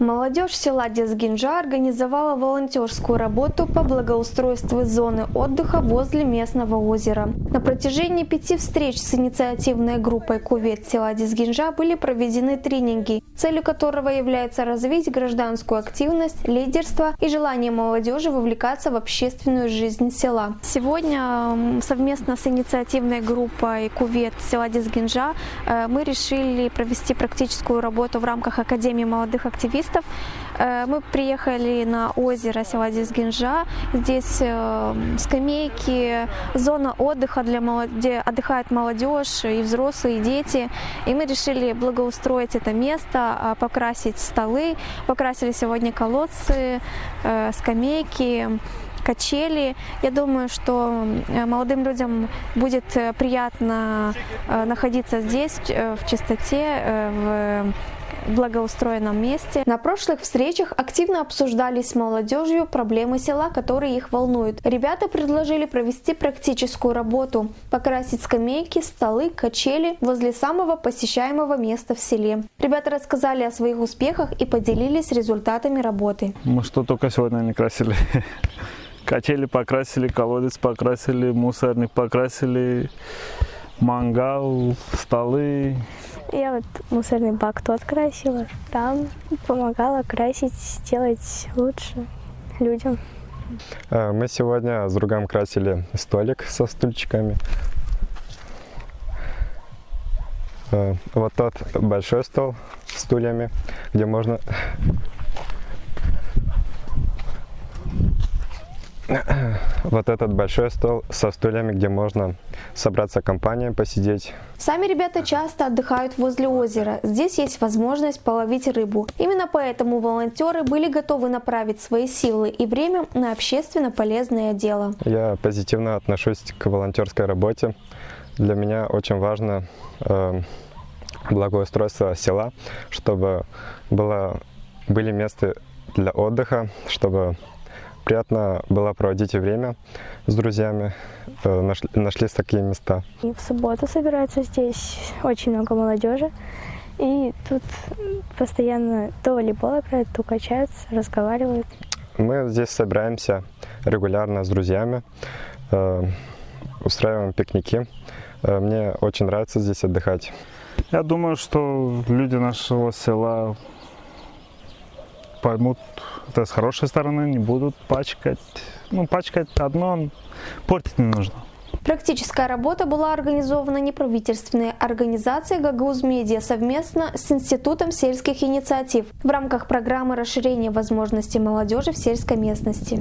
Молодежь села Дезгинджа организовала волонтерскую работу по благоустройству зоны отдыха возле местного озера. На протяжении 5 встреч с инициативной группой «Кувет» села Дезгинджа были проведены тренинги, целью которого является развить гражданскую активность, лидерство и желание молодежи вовлекаться в общественную жизнь села. Сегодня совместно с инициативной группой «Кувет» села Дезгинджа мы решили провести практическую работу в рамках Академии молодых активистов. Мы приехали на озеро села Дезгинджа. Здесь скамейки, зона отдыха, где отдыхает молодежь и взрослые, и дети. И мы решили благоустроить это место, покрасить столы. Покрасили сегодня колодцы, скамейки, качели. Я думаю, что молодым людям будет приятно находиться здесь в чистоте, в благоустроенном месте. На прошлых встречах активно обсуждались с молодежью проблемы села, которые их волнуют. Ребята предложили провести практическую работу, покрасить скамейки, столы, качели возле самого посещаемого места в селе. Ребята рассказали о своих успехах и поделились результатами работы. Мы что только сегодня не красили. Качели покрасили, колодец покрасили, мусорник покрасили, мангал, столы. Я вот мусорный бак тот красила, там помогала красить, делать лучше людям. Мы сегодня с другом красили столик со стульчиками. Вот тот большой стол с стульями, где можно вот этот большой стол со стульями, где можно собраться компанией, посидеть. Сами ребята часто отдыхают возле озера. Здесь есть возможность половить рыбу. Именно поэтому волонтеры были готовы направить свои силы и время на общественно полезное дело. Я позитивно отношусь к волонтерской работе. Для меня очень важно благоустройство села, чтобы были места для отдыха, чтобы приятно было проводить время с друзьями, нашлись такие места. И в субботу собираются здесь очень много молодежи, и тут постоянно то волейбол играют, то качаются, разговаривают. Мы здесь собираемся регулярно с друзьями, устраиваем пикники. Мне очень нравится здесь отдыхать. Я думаю, что люди нашего села поймут это с хорошей стороны, не будут пачкать. Ну, пачкать одно, портить не нужно. Практическая работа была организована неправительственной организацией «Гагаузия Медиа» совместно с Институтом сельских инициатив в рамках программы расширения возможностей молодежи в сельской местности.